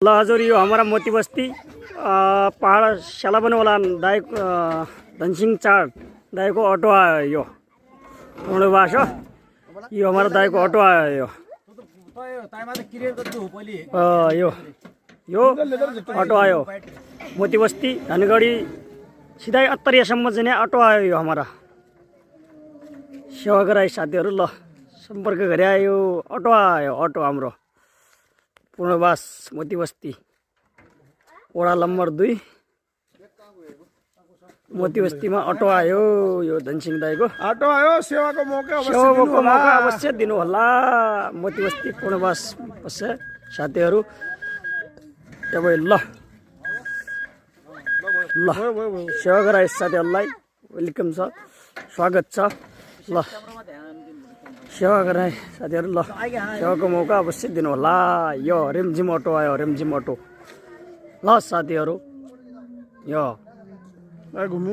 ल हजुर यो हमारा मोती बस्ती पहाड स्याला वाला दाई धनसिंह चाड दाईको अटो आयो यो पूर्णवास हो। यो हमारा दाईको अटो आयो यो यो अटो आयो मोती बस्ती धनगढी सिधै अत्तरियासम्म चाहिँ अटो आयो यो हमारा सेवा गराए साथीहरू। ल सम्पर्क गरे आयो अटो आयो अटो हाम्रो पूर्णवास मोती बस्ती वडा नम्बर 2 मोती बस्तीमा अटो आयो यो धनसिंह दाईको अटो आयो। सेवाको मौका अवश्य दिनु होला मोती बस्ती पूर्णवास बस्छ साथीहरू। अब ल ल सेवा गराए साथीहरूलाई वेलकम छ स्वागत छ। ल सेवा गराए साथीहरू। ल सेवाको मौका अवश्य दिनु होला। यो रेमझिम अटो आयो रेमझिम अटो। ल साथीहरू यो घुम्नु